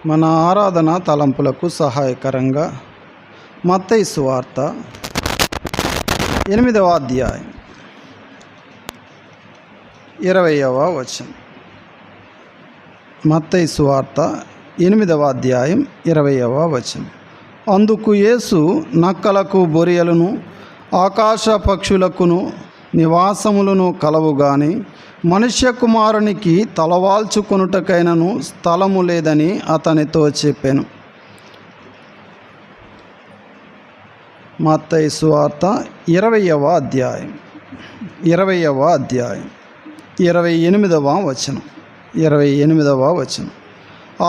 మన ఆరాధన తలంపులకు సహాయకరంగా మత్తయి సువార్త 8వ అధ్యాయం 20వ వచనం. మత్తయి సువార్త 8వ అధ్యాయం 20వ వచనం. అందుకు యేసు నక్కలకు బొరియలను ఆకాశ పక్షులకును నివాసములను కలవు గాని మనుష్య కుమారునికి తలవాల్చుకొనుటకైనను స్థలము లేదని అతనితో చెప్పాను. మత్తయి సువార్త 20వ అధ్యాయం 28వ వచనం. 28వ వచనం.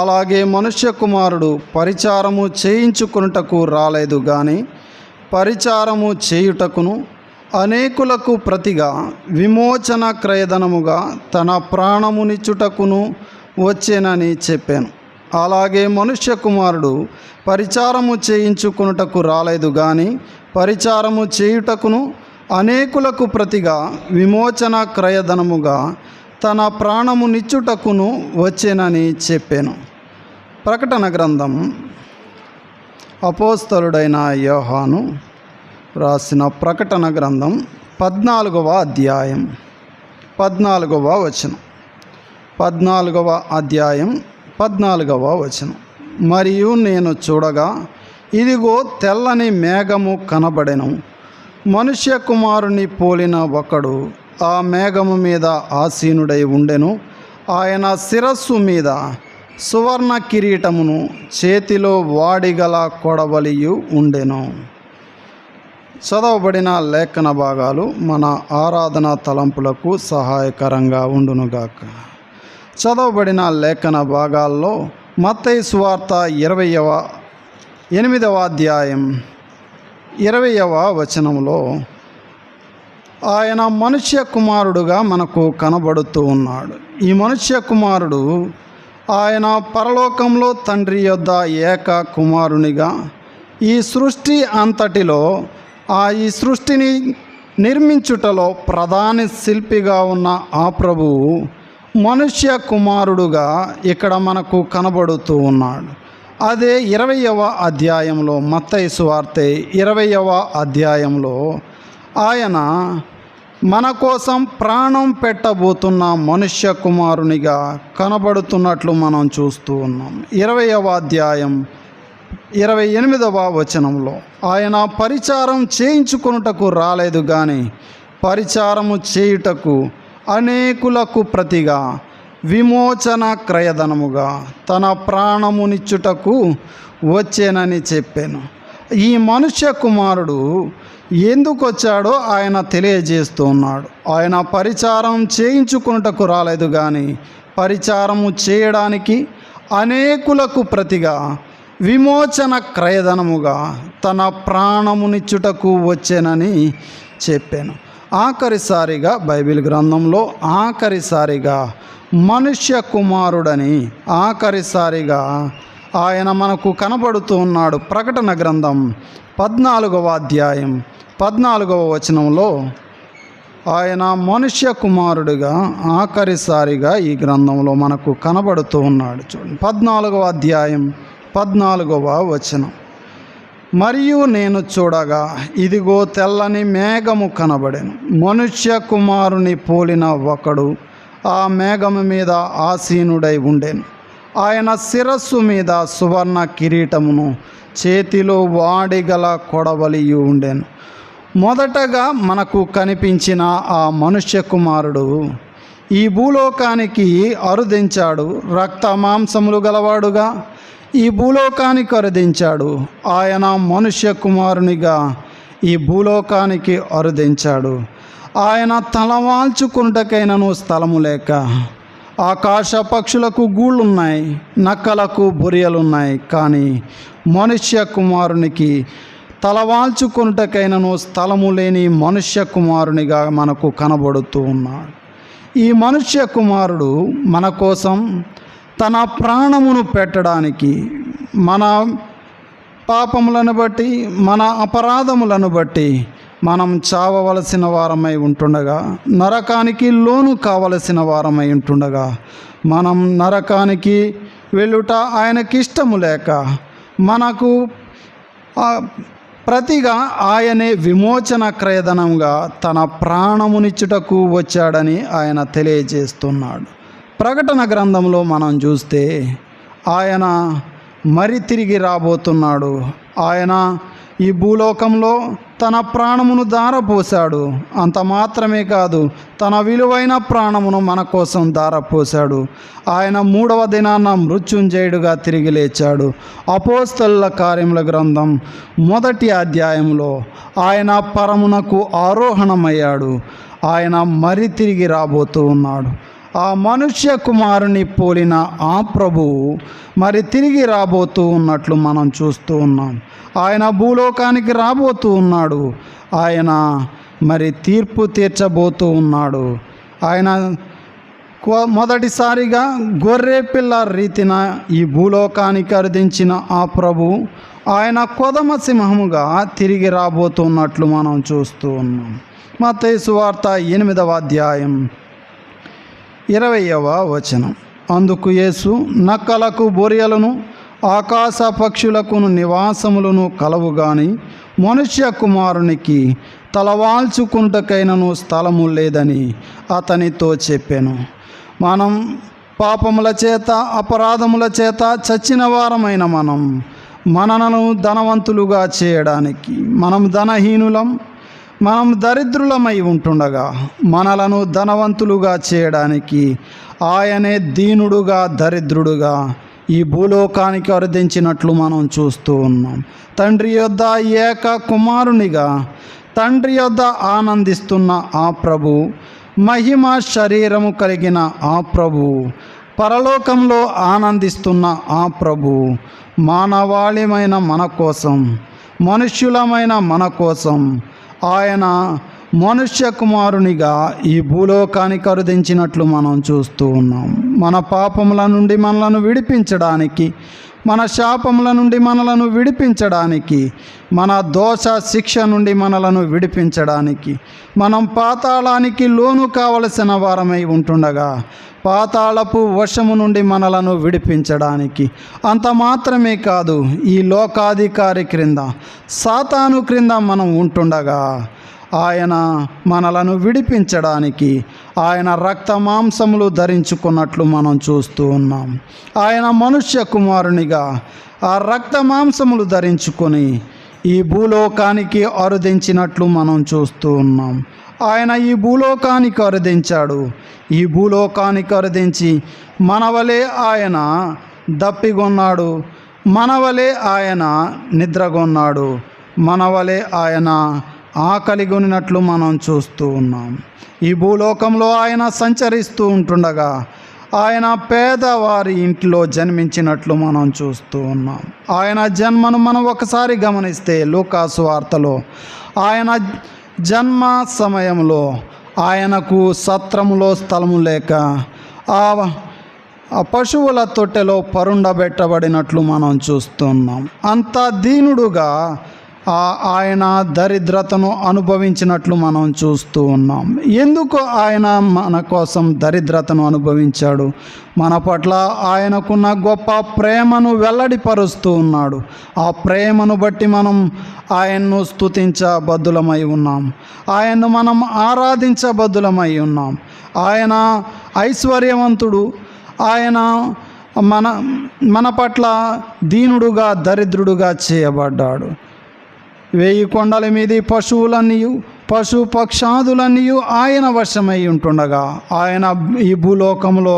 అలాగే మనుష్య కుమారుడు పరిచారము చేయించుకొనుటకు రాలేదు గాని పరిచారము చేయుటకును అనేకులకు ప్రతిగా విమోచన క్రయధనముగా తన ప్రాణమునిచ్చుటకును వచ్చేనని చెప్పాను. అలాగే మనుష్య కుమారుడు పరిచారము చేయించుకొనుటకు రాలేదు గాని పరిచారము చేయుటకును అనేకులకు ప్రతిగా విమోచన క్రయధనముగా తన ప్రాణమునిచ్చుటకును వచ్చేనని చెప్పాను. ప్రకటన గ్రంథం అపోస్తలుడైన యోహాను రాసిన ప్రకటన గ్రంథం 14వ అధ్యాయం 14వ వచనం. 14వ అధ్యాయం 14వ వచనం. మరియు నేను చూడగా ఇదిగో తెల్లని మేఘము కనబడెను. మనుష్య కుమారుని పోలిన ఒకడు ఆ మేఘము మీద ఆసీనుడై ఉండెను. ఆయన శిరస్సు మీద సువర్ణ కిరీటమును చేతిలో వాడిగల కొడవలియు ఉండెను. చదవబడిన లేఖన భాగాలు మన ఆరాధన తలంపులకు సహాయకరంగా ఉండునుగాక. చదవబడిన లేఖన భాగాల్లో మత్తయి సువార్త 8వ అధ్యాయం 20వ వచనంలో ఆయన మనుష్య కుమారుడుగా మనకు కనబడుతూ ఉన్నాడు. ఈ మనుష్య కుమారుడు ఆయన పరలోకంలో తండ్రి యొద్ద ఏక కుమారునిగా ఈ సృష్టి అంతటిలో ఈ సృష్టిని నిర్మించుటలో ప్రధాన శిల్పిగా ఉన్న ఆ ప్రభువు మనుష్య కుమారుడుగా ఇక్కడ మనకు కనబడుతూ ఉన్నాడు. అదే 20వ అధ్యాయంలో మత్తయి సువార్త 20వ అధ్యాయంలో ఆయన మన కోసం ప్రాణం పెట్టబోతున్న మనుష్య కుమారునిగా కనబడుతున్నట్లు మనం చూస్తూ ఉన్నాం. 20వ అధ్యాయం 28వ వచనంలో ఆయన పరిచారం చేయించుకొనుటకు రాలేదు గాని పరిచారము చేయుటకు అనేకులకు ప్రతిగా విమోచన క్రయధనముగా తన ప్రాణమునిచ్చుటకు వచ్చేనని చెప్పాను. ఈ మనుష్య కుమారుడు ఎందుకు వచ్చాడో ఆయన తెలియజేస్తూ ఉన్నాడు. ఆయన పరిచారం చేయించుకొనుటకు రాలేదు కానీ పరిచారము చేయడానికి అనేకులకు ప్రతిగా విమోచన క్రయధనముగా తన ప్రాణమునిచ్చుటకు వచ్చేనని చెప్పాను. ఆఖరిసారిగా బైబిల్ గ్రంథంలో ఆఖరిసారిగా మనుష్య కుమారుడని ఆఖరిసారిగా ఆయన మనకు కనబడుతూ ఉన్నాడు. ప్రకటన గ్రంథం 14వ అధ్యాయం 14వ వచనంలో ఆయన మనుష్య కుమారుడిగా ఆఖరిసారిగా ఈ గ్రంథంలో మనకు కనబడుతూ ఉన్నాడు. చూడండి 14వ అధ్యాయం 14వ వచనం. మరియు నేను చూడగా ఇదిగో తెల్లని మేఘము కనబడెను. మనుష్య కుమారుని పోలిన ఒకడు ఆ మేఘము మీద ఆసీనుడై ఉండెను. ఆయన శిరస్సు మీద సువర్ణ కిరీటమును చేతిలో వాడిగల కొడవలియు ఉండెను. మొదటగా మనకు కనిపించిన ఆ మనుష్య కుమారుడు ఈ భూలోకానికి అరుదించాడు. రక్త మాంసములు గలవాడుగా ఈ భూలోకానికి అరుదించాడు. ఆయన మనుష్య కుమారునిగా ఈ భూలోకానికి అరుదించాడు. ఆయన తలవాల్చుకున్నటకైనను స్థలము లేక ఆకాశ పక్షులకు గూళ్ళున్నాయి, నక్కలకు బొరియలున్నాయి, కానీ మనుష్య కుమారునికి తలవాల్చుకొనుటకైనను స్థలము లేని మనుష్య కుమారునిగా మనకు కనబడుతూ ఉన్నాడు. ఈ మనుష్య కుమారుడు మన కోసం తన ప్రాణమును పెట్టడానికి మన పాపములను బట్టి మన అపరాధములను బట్టి మనం చావవలసిన వారమై ఉంటుండగా, నరకానికి లోను కావలసిన వారమై ఉంటుండగా, మనం నరకానికి వెళ్ళుట ఆయనకిష్టము లేక మనకు ప్రతిగా ఆయనే విమోచన క్రయధనంగా తన ప్రాణమునిచ్చుటకు వచ్చాడని ఆయన తెలియజేస్తున్నాడు. ప్రకటన గ్రంథంలో మనం చూస్తే ఆయన మరి తిరిగి రాబోతున్నాడు. ఆయన ఈ భూలోకంలో తన ప్రాణమును ధారపోశాడు. అంత మాత్రమే కాదు, తన విలువైన ప్రాణమును మన కోసం ధారపోశాడు. ఆయన 3వ దినాన మృత్యుంజయుడుగా తిరిగి లేచాడు. అపోస్తలుల కార్యముల గ్రంథం 1వ అధ్యాయంలో ఆయన పరమునకు ఆరోహణమయ్యాడు. ఆయన మరి తిరిగి రాబోతూ ఉన్నాడు. ఆ మనుష్య కుమారుని పోలిన ఆ ప్రభువు మరి తిరిగి రాబోతూ ఉన్నట్లు మనం చూస్తూ ఉన్నాం. ఆయన భూలోకానికి రాబోతూ ఉన్నాడు. ఆయన మరి తీర్పు తీర్చబోతూ ఉన్నాడు. ఆయన మొదటిసారిగా గొర్రె పిల్ల రీతిన ఈ భూలోకానికి అరుదించిన ఆ ప్రభు ఆయన కొదమ సింహముగా తిరిగి రాబోతున్నట్లు మనం చూస్తూ ఉన్నాం. మత్తయి సువార్త 8వ అధ్యాయం 20వ వచనం. అందుకు యేసు, నక్కలకు బొరియలను ఆకాశ పక్షులకును నివాసములను కలవు గాని మనుష్య కుమారునికి తలవాల్చుకుంటకైనను స్థలము లేదని అతనితో చెప్పాను. మనం పాపముల చేత అపరాధముల చేత చచ్చిన వారమైన మనలను ధనవంతులుగా చేయడానికి, మనం ధనహీనులం, మనం దరిద్రులమై ఉంటుండగా మనలను ధనవంతులుగా చేయడానికి ఆయనే దీనుడుగా దరిద్రుడుగా ఈ భూలోకానికి అరుదించినట్లు మనం చూస్తూ ఉన్నాం. తండ్రి యొద్ద ఏక కుమారునిగా తండ్రి యొద్ద ఆనందిస్తున్న ఆ ప్రభు, మహిమ శరీరము కలిగిన ఆ ప్రభు, పరలోకంలో ఆనందిస్తున్న ఆ ప్రభు మానవాళిమైన మన కోసం, మనుష్యులమైన మన కోసం ఆయన మనుష్య కుమారునిగా ఈ భూలోకానికి అరుదించినట్లు మనం చూస్తూ ఉన్నాం. మన పాపముల నుండి మనలను విడిపించడానికి, మన శాపముల నుండి మనలను విడిపించడానికి, మన దోష శిక్ష నుండి మనలను విడిపించడానికి, మనం పాతాళానికి లోను కావలసిన వారమై ఉంటుండగా పాతాళపు వశము నుండి మనలను విడిపించడానికి, అంత మాత్రమే కాదు, ఈ లోకాధికారి క్రింద, సాతాను క్రింద మనం ఉంటుండగా ఆయన మనలను విడిపించడానికి ఆయన రక్త మాంసములు ధరించుకున్నట్లు మనం చూస్తూ ఉన్నాం. ఆయన మనుష్య కుమారునిగా ఆ రక్త మాంసములు ధరించుకొని ఈ భూలోకానికి అరుదించినట్లు మనం చూస్తూ ఉన్నాం. ఆయన ఈ భూలోకానికి అరుదించాడు. ఈ భూలోకానికి అరుదించి మనవలే ఆయన దప్పిగొన్నాడు, మనవలే ఆయన నిద్రగొన్నాడు, మనవలే ఆయన ఆకలిగొనినట్లు మనం చూస్తూ ఉన్నాం. ఈ భూలోకంలో ఆయన సంచరిస్తూ ఉంటుండగా ఆయన పేదవారి ఇంట్లో జన్మించినట్లు మనం చూస్తూ ఉన్నాం. ఆయన జన్మను మనం ఒకసారి గమనిస్తే లూకాసు వార్తలో ఆయన జన్మ సమయంలో ఆయనకు సత్రములో స్థలము లేక ఆ పశువుల తొట్టెలో పరుండబెట్టబడినట్లు మనం చూస్తున్నాం. అంత దీనుడుగా ఆయన దరిద్రతను అనుభవించినట్లు మనం చూస్తూ ఉన్నాం. ఎందుకు ఆయన మన కోసం దరిద్రతను అనుభవించాడు? మన పట్ల ఆయనకున్న గొప్ప ప్రేమను వెల్లడిపరుస్తూ ఉన్నాడు. ఆ ప్రేమను బట్టి మనం ఆయన్ను స్తుతించబద్దులమై ఉన్నాం, ఆయన్ను మనం ఆరాధించబద్దులమై ఉన్నాం. ఆయన ఐశ్వర్యవంతుడు, ఆయన మన పట్ల దీనుడుగా దరిద్రుడుగా చేయబడ్డాడు. 1000 కొండల మీది పశువులన్నీ, పశు పక్షాదులన్నీ ఆయన వశమై ఉంటుండగా ఆయన ఈ భూలోకంలో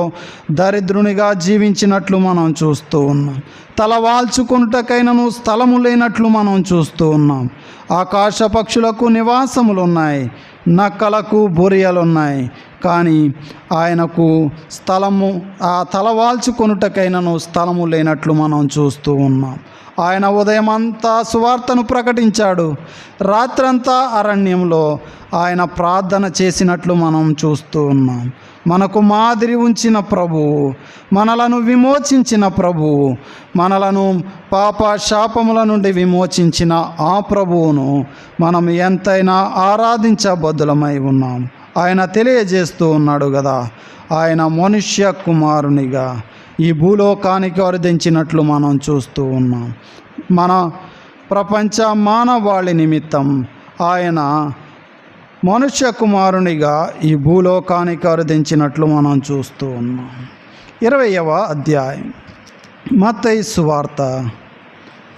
దరిద్రునిగా జీవించినట్లు మనం చూస్తూ ఉన్నాం. తలవాల్చుకుంటకైనను స్థలము లేనట్లు మనం చూస్తూ ఉన్నాం. ఆకాశ పక్షులకు నివాసములున్నాయి, నక్కలకు బొరియలున్నాయి, కానీ ఆయనకు స్థలము, ఆ తలవాల్చుకొనుటకైనను స్థలము లేనట్లు మనం చూస్తూ ఉన్నాం. ఆయన ఉదయమంతా సువార్తను ప్రకటించాడు, రాత్రంతా అరణ్యంలో ఆయన ప్రార్థన చేసినట్లు మనం చూస్తూ ఉన్నాం. మనకు మాదిరి ఉంచిన ప్రభువు, మనలను విమోచించిన ప్రభువు, మనలను పాప శాపముల నుండి విమోచించిన ఆ ప్రభువును మనం ఎంతైనా ఆరాధించబద్దులమై ఉన్నాం. ఆయన తెలియజేస్తూ ఉన్నాడు కదా, ఆయన మనుష్య కుమారునిగా ఈ భూలోకానికి అరుదించినట్లు మనం చూస్తూ ఉన్నాం. మన ప్రపంచ మానవాళి నిమిత్తం ఆయన మనుష్య కుమారునిగా ఈ భూలోకానికి అరుదించినట్లు మనం చూస్తూ ఉన్నాం. 20వ అధ్యాయం మత్తయి సువార్త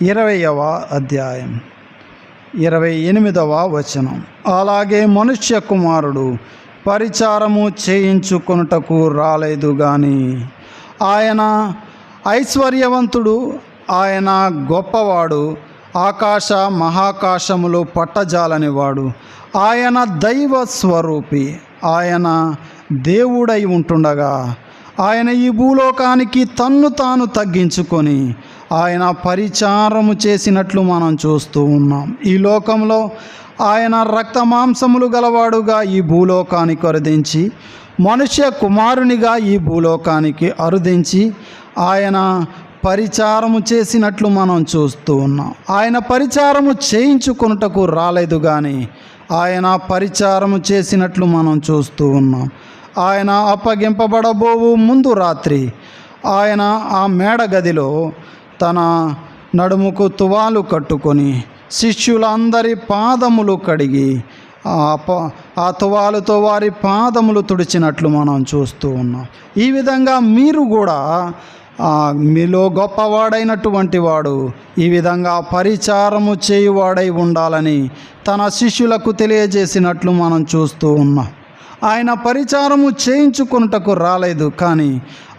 20వ అధ్యాయం 28వ వచనం. అలాగే మనుష్య కుమారుడు పరిచారము చేయించుకొనుటకు రాలేదు గాని ఆయన ఐశ్వర్యవంతుడు, ఆయన గొప్పవాడు, ఆకాశ మహాకాశములు పట్టజాలనివాడు, ఆయన దైవ స్వరూపి, ఆయన దేవుడై ఉంటుండగా ఆయన ఈ భూలోకానికి తన్ను తాను తగ్గించుకొని ఆయన పరిచారము చేసినట్లు మనం చూస్తూ ఉన్నాం. ఈ లోకంలో ఆయన రక్త మాంసములు గలవాడుగా ఈ భూలోకానికి అరుదించి, మనుష్య కుమారునిగా ఈ భూలోకానికి అరుదించి ఆయన పరిచారము చేసినట్లు మనం చూస్తూ ఉన్నాం. ఆయన పరిచారము చేయించుకొనుటకు రాలేదు కానీ ఆయన పరిచారము చేసినట్లు మనం చూస్తూ ఉన్నాం. ఆయన అప్పగింపబడబోవు ముందు రాత్రి ఆయన ఆ మేడ గదిలో తన నడుముకు తువాలు కట్టుకొని శిష్యులందరి పాదములు కడిగి ఆ తువాలుతో వారి పాదములు తుడిచినట్లు మనం చూస్తూ ఉన్నాం. ఈ విధంగా మీరు కూడా మీలో గొప్పవాడైనటువంటి వాడు ఈ విధంగా పరిచారము చేయువాడై ఉండాలని తన శిష్యులకు తెలియజేసినట్లు మనం చూస్తూ ఉన్నాం. ఆయన పరిచారము చేయించుకొనుటకు రాలేదు కానీ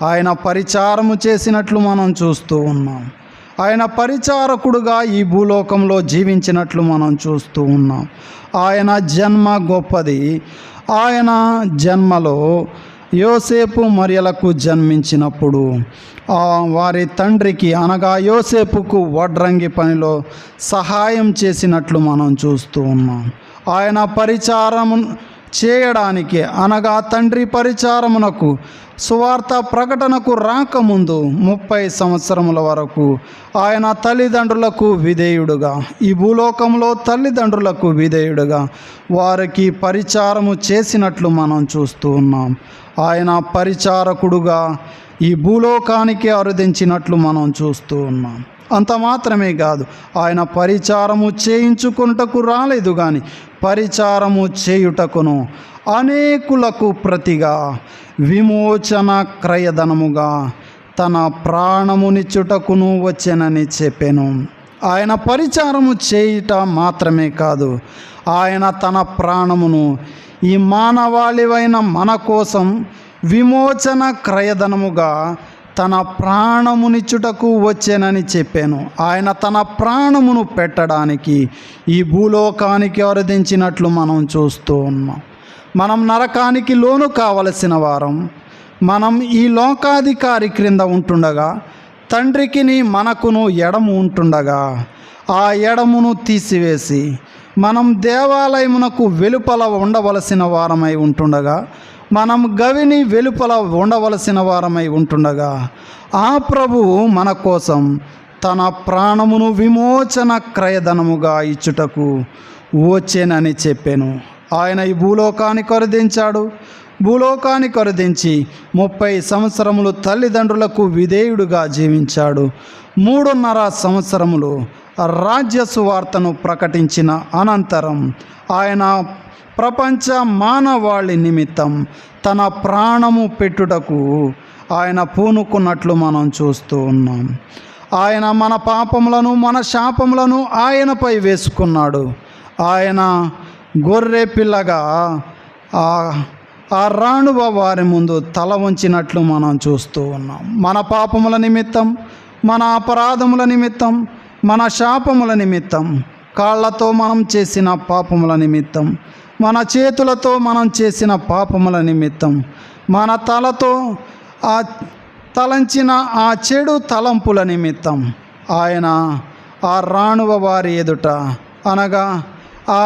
ఆయన పరిచారము చేసినట్లు మనం చూస్తూ ఉన్నాం. ఆయన పరిచారకుడుగా ఈ భూలోకంలో జీవించినట్లు మనం చూస్తూ ఉన్నాం. ఆయన జన్మ గొప్పది. ఆయన జన్మలో యోసేపు మరియలకు జన్మించినప్పుడు వారి తండ్రికి అనగా యోసేపుకు వడ్రంగి పనిలో సహాయం చేసినట్లు మనం చూస్తూ ఉన్నాం. ఆయన పరిచారము చేయడానికి అనగా తండ్రి పరిచారమునకు సువార్త ప్రకటనకు రాకముందు 30 సంవత్సరముల వరకు ఆయన తల్లిదండ్రులకు విధేయుడుగా ఈ భూలోకంలో తల్లిదండ్రులకు విధేయుడుగా వారికి పరిచారము చేసినట్లు మనం చూస్తూ ఉన్నాం. ఆయన పరిచారకుడుగా ఈ భూలోకానికి అరుదించినట్లు మనం చూస్తూ ఉన్నాం. అంత మాత్రమే కాదు, ఆయన పరిచారము చేయించుకొనుటకు రాలేదు కానీ పరిచారము చేయుటకును అనేకులకు ప్రతిగా విమోచన క్రయధనముగా తన ప్రాణమునిచ్చుటకును వచ్చెనని చెప్పాను. ఆయన పరిచారము చేయుట మాత్రమే కాదు, ఆయన తన ప్రాణమును ఈ మానవాళివైన మన కోసం విమోచన క్రయధనముగా తన ప్రాణమునిచ్చుటకు వచ్చానని చెప్పాను. ఆయన తన ప్రాణమును పెట్టడానికి ఈ భూలోకానికి అరుదించినట్లు మనం చూస్తూ ఉన్నాం. మనం నరకానికి లోను కావలసిన వారం, మనం ఈ లోకాధికారి క్రింద ఉంటుండగా తండ్రికిని మనకును ఎడము ఉంటుండగా ఆ ఎడమును తీసివేసి మనం దేవాలయమునకు వెలుపల ఉండవలసిన వారమై ఉంటుండగా, మనం గవిని వెలుపల ఉండవలసిన వారమై ఉంటుండగా ఆ ప్రభువు మన కోసం తన ప్రాణమును విమోచన క్రయధనముగా ఇచ్చుటకు వచ్చేనని చెప్పాను. ఆయన ఈ భూలోకానికి అరుదించాడు. భూలోకానికి అరుదించి 30 సంవత్సరములు తల్లిదండ్రులకు విధేయుడుగా జీవించాడు. 3.5 సంవత్సరములు రాజ్య సువార్తను ప్రకటించిన అనంతరం ఆయన ప్రపంచ మానవాళి నిమిత్తం తన ప్రాణము పెట్టుటకు ఆయన పూనుకున్నట్లు మనం చూస్తూ ఉన్నాం. ఆయన మన పాపములను మన శాపములను ఆయనపై వేసుకున్నాడు. ఆయన గొర్రె పిల్లగా ఆ రాణువ వారి ముందు తల వంచినట్లు మనం చూస్తూ ఉన్నాం. మన పాపముల నిమిత్తం, మన అపరాధముల నిమిత్తం, మన శాపముల నిమిత్తం, కాళ్ళతో మనం చేసిన పాపముల నిమిత్తం, మన చేతులతో మనం చేసిన పాపముల నిమిత్తం, మన తలతో తలంచిన ఆ చెడు తలంపుల నిమిత్తం ఆయన ఆ రాణువ వారి ఎదుట అనగా ఆ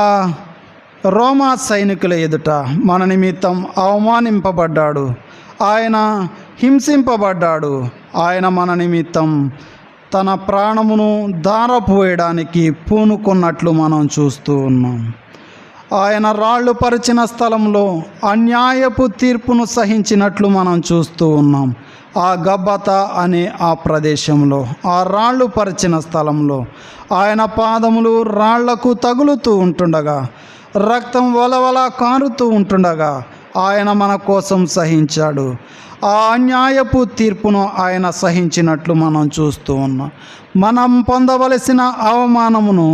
రోమా సైనికుల ఎదుట మన నిమిత్తం అవమానింపబడ్డాడు. ఆయన హింసింపబడ్డాడు. ఆయన మన నిమిత్తం తన ప్రాణమును ధారపోయడానికి పూనుకున్నట్లు మనం చూస్తూ ఉన్నాం. ఆయన రాళ్ళు పరిచిన స్థలంలో అన్యాయపు తీర్పును సహించినట్లు మనం చూస్తూ ఉన్నాం. ఆ గబ్బత అనే ఆ ప్రదేశంలో, ఆ రాళ్ళు పరిచిన స్థలంలో ఆయన పాదములు రాళ్లకు తగులుతూ ఉంటుండగా, రక్తం వలవల కారుతూ ఉంటుండగా ఆయన మన కోసం సహించాడు. ఆ అన్యాయపు తీర్పును ఆయన సహించినట్లు మనం చూస్తూ ఉన్నాం. మనం పొందవలసిన అవమానమును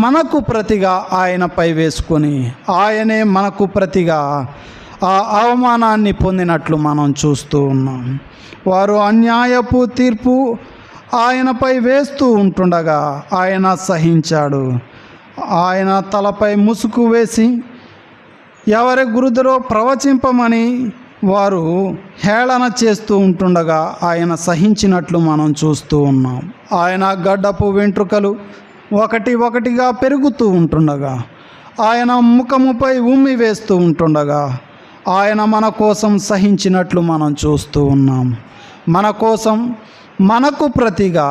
మనకు ప్రతిగా ఆయనపై వేసుకొని ఆయనే మనకు ప్రతిగా ఆ అవమానాన్ని పొందినట్లు మనం చూస్తూ ఉన్నాం. వారు అన్యాయపు తీర్పు ఆయనపై వేస్తూ ఉంటుండగా ఆయన సహించాడు. ఆయన తలపై ముసుగు వేసి ఎవరి గురుదరో ప్రవచింపమని వారు హేళన చేస్తూ ఉంటుండగా ఆయన సహించినట్లు మనం చూస్తూ ఉన్నాం. ఆయన గడ్డపు వెంట్రుకలు ఒకటి ఒకటిగా పెరుగుతూ ఉంటుండగా, ఆయన ముఖముపై ఉమ్మి వేస్తూ ఉంటుండగా ఆయన మన కోసం సహించినట్లు మనం చూస్తూ ఉన్నాం. మన కోసం మనకు ప్రతిగా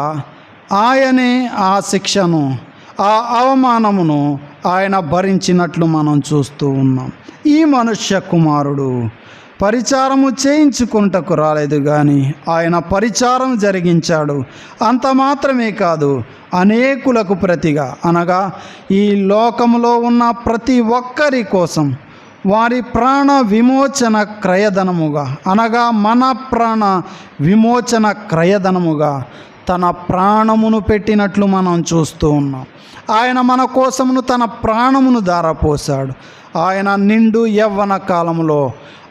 ఆయనే ఆ శిక్షను, ఆ అవమానమును ఆయన భరించినట్లు మనం చూస్తూ ఉన్నాం. ఈ మనుష్య కుమారుడు పరిచారము చేయించుకుంటకు రాలేదు కానీ ఆయన పరిచారం జరిగించాడు. అంత మాత్రమే కాదు, అనేకులకు ప్రతిగా, అనగా ఈ లోకములో ఉన్న ప్రతి ఒక్కరి కోసం వారి ప్రాణ విమోచన క్రయధనముగా, అనగా మన ప్రాణ విమోచన క్రయధనముగా తన ప్రాణమును పెట్టినట్లు మనం చూస్తూ ఉన్నాం. ఆయన మన కోసమును తన ప్రాణమును ధారపోశాడు. ఆయన నిండు యవ్వన కాలంలో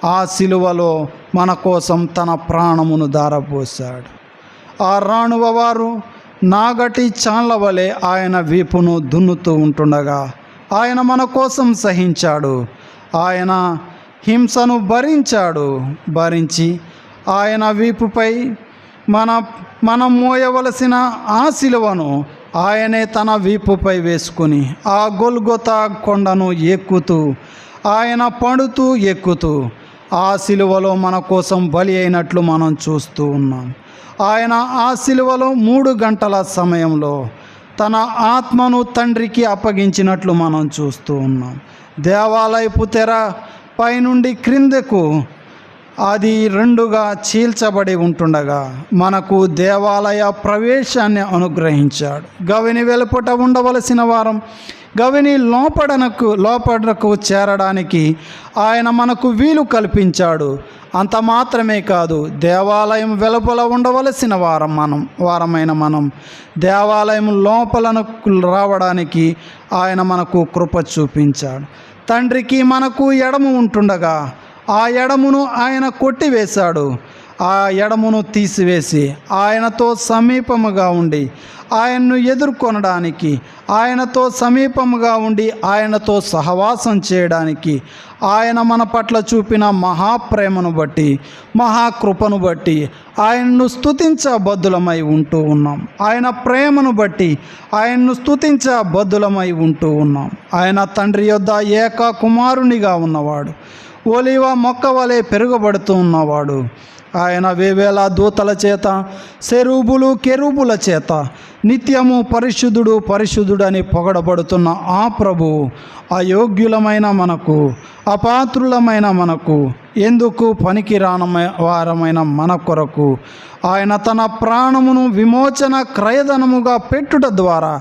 ఆ శిలువలో మన కోసం తన ప్రాణమును ధారపోశాడు. ఆ రాణువ వారు నాగటి చాళ్ల వలె ఆయన వీపును దున్నుతూ ఉంటుండగా ఆయన మన కోసం సహించాడు. ఆయన హింసను భరించి ఆయన వీపుపై మనం మోయవలసిన ఆ శిలువను ఆయనే తన వీపుపై వేసుకుని ఆ గొల్గొతా కొండను ఎక్కుతూ, ఆయన పడుతూ ఎక్కుతూ ఆ శిలువలో మన కోసం బలి అయినట్లు మనం చూస్తూ ఉన్నాం. ఆయన ఆ శిలువలో 3 గంటల సమయంలో తన ఆత్మను తండ్రికి అప్పగించినట్లు మనం చూస్తూ ఉన్నాం. దేవాలయపు తెర పైనుండి క్రిందకు అది 2గా చీల్చబడి ఉంటుండగా మనకు దేవాలయ ప్రవేశాన్ని అనుగ్రహించాడు. గవిని వెలుపట ఉండవలసిన వారం గవిని లోపడకు చేరడానికి ఆయన మనకు వీలు కల్పించాడు. అంత మాత్రమే కాదు, దేవాలయం వెలుపల ఉండవలసిన వారమైన మనం దేవాలయం లోపలను రావడానికి ఆయన మనకు కృప చూపించాడు. తండ్రికి మనకు ఎడము ఉంటుండగా ఆ ఎడమును ఆయన కొట్టివేశాడు. ఆ ఎడమును తీసివేసి ఆయనతో సమీపముగా ఉండి ఆయన్ను ఎదుర్కొనడానికి, ఆయనతో సమీపముగా ఉండి ఆయనతో సహవాసం చేయడానికి ఆయన మన పట్ల చూపిన మహాప్రేమను బట్టి, మహాకృపను బట్టి ఆయన్ను స్తుతించబద్దులమై ఉంటూ ఉన్నాం. ఆయన ప్రేమను బట్టి ఆయన్ను స్తుతించబద్దులమై ఉంటూ ఉన్నాం. ఆయన తండ్రి యొద్ద ఏక కుమారునిగా ఉన్నవాడు, ఒలీవ మొక్క వలె పెరుగుబడుతూ ఉన్నవాడు. ఆయన వేవేల దూతల చేత, సెరూబులు కెరూబుల చేత నిత్యము పరిశుద్ధుడు పరిశుద్ధుడని పొగడబడుతున్న ఆ ప్రభువు అయోగ్యులమైన మనకు, అపాత్రులమైన మనకు, ఎందుకు వారమైన మన కొరకు ఆయన తన ప్రాణమును విమోచన క్రయధనముగా పెట్టుట ద్వారా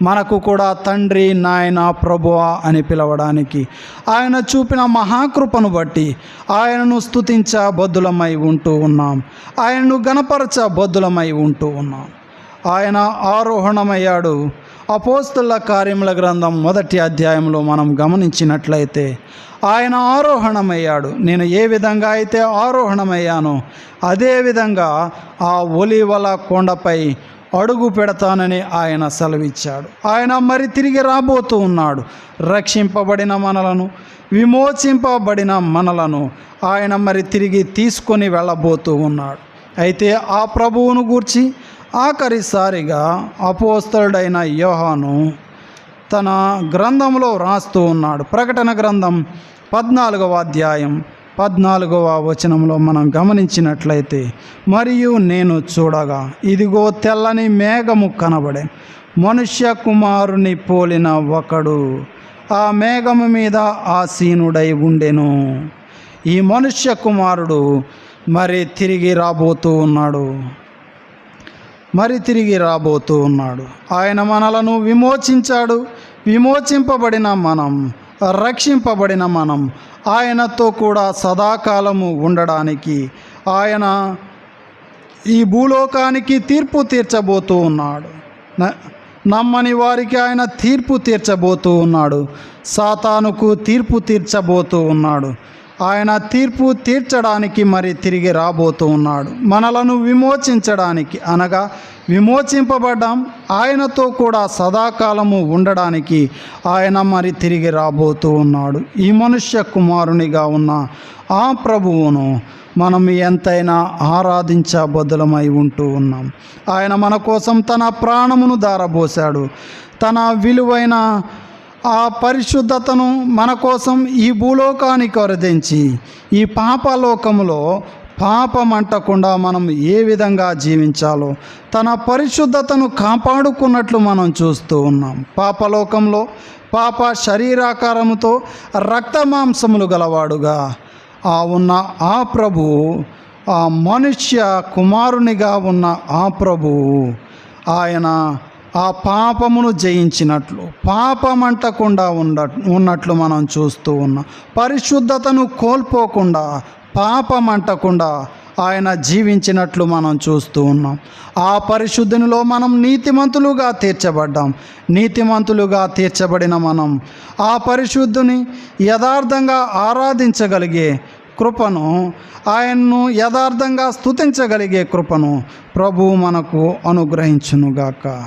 మనకు కూడా తండ్రి, నాయన, ప్రభువా అని పిలవడానికి ఆయన చూపిన మహాకృపను బట్టి ఆయనను స్తుతించబద్దులమై ఉంటూ ఉన్నాం. ఆయనను గణపరచబద్దులమై ఉంటూ ఉన్నాం. ఆయన ఆరోహణమయ్యాడు. అపోస్తలుల కార్యముల గ్రంథం 1వ అధ్యాయంలో మనం గమనించినట్లయితే ఆయన ఆరోహణమయ్యాడు. నేను ఏ విధంగా అయితే ఆరోహణమయ్యానో అదేవిధంగా ఆ ఒలీవల కొండపై అడుగు పెడతానని ఆయన సెలవిచ్చాడు. ఆయన మరి తిరిగి రాబోతూ ఉన్నాడు. రక్షింపబడిన మనలను, విమోచింపబడిన మనలను ఆయన మరి తిరిగి తీసుకొని వెళ్ళబోతూ ఉన్నాడు. అయితే ఆ ప్రభువును గూర్చి ఆఖరిసారిగా అపోస్తలుడైన యోహాను తన గ్రంథంలో రాస్తూ ఉన్నాడు. ప్రకటన గ్రంథం 14వ అధ్యాయం 14వ వచనంలో మనం గమనించినట్లయితే, మరియు నేను చూడగా ఇదిగో తెల్లని మేఘము కనబడే, మనుష్య కుమారుని పోలిన ఒకడు ఆ మేఘము మీద ఆసీనుడై ఉండెను. ఈ మనుష్య కుమారుడు మరి తిరిగి రాబోతూ ఉన్నాడు. ఆయన మనలను విమోచించాడు. విమోచింపబడిన మనం, రక్షింపబడిన మనం ఆయనతో కూడా సదాకాలము ఉండడానికి ఆయన ఈ భూలోకానికి తీర్పు తీర్చబోతూ ఉన్నాడు. నమ్మని వారికి ఆయన తీర్పు తీర్చబోతూ ఉన్నాడు. సాతానుకు తీర్పు తీర్చబోతూ ఉన్నాడు. ఆయన తీర్పు తీర్చడానికి మరి తిరిగి రాబోతూ ఉన్నాడు. మనలను విమోచించడానికి, అనగా విమోచింపబడ్డాం, ఆయనతో కూడా సదాకాలము ఉండడానికి ఆయన మరి తిరిగి రాబోతూ ఉన్నాడు. ఈ మనుష్య కుమారునిగా ఉన్న ఆ ప్రభువును మనం ఎంతైనా ఆరాధించబద్దులమై ఉంటూ ఉన్నాం. ఆయన మన కోసం తన ప్రాణమును ధారబోశాడు. తన విలువైన ఆ పరిశుద్ధతను మన కోసం ఈ భూలోకానికి వరదించి ఈ పాపలోకములో పాపమంటకుండా మనం ఏ విధంగా జీవించాలో తన పరిశుద్ధతను కాపాడుకున్నట్లు మనం చూస్తూ ఉన్నాం. పాపలోకంలో పాప శరీరాకారముతో రక్తమాంసములు గలవాడుగా ఉన్న ఆ ప్రభువు, ఆ మనుష్య కుమారునిగా ఉన్న ఆ ప్రభువు, ఆయన ఆ పాపమును జయించినట్లు, పాపమంటకుండా ఉన్నట్లు మనం చూస్తూ ఉన్నాం. పరిశుద్ధతను కోల్పోకుండా, పాపమంటకుండా ఆయన జీవించినట్లు మనం చూస్తూ ఉన్నాం. ఆ పరిశుద్ధినిలో మనం నీతిమంతులుగా తీర్చబడ్డాం. నీతిమంతులుగా తీర్చబడిన మనం ఆ పరిశుద్ధుని యథార్థంగా ఆరాధించగలిగే కృపను, ఆయన్ను యథార్థంగా స్తుతించగలిగే కృపను ప్రభువు మనకు అనుగ్రహించునుగాక.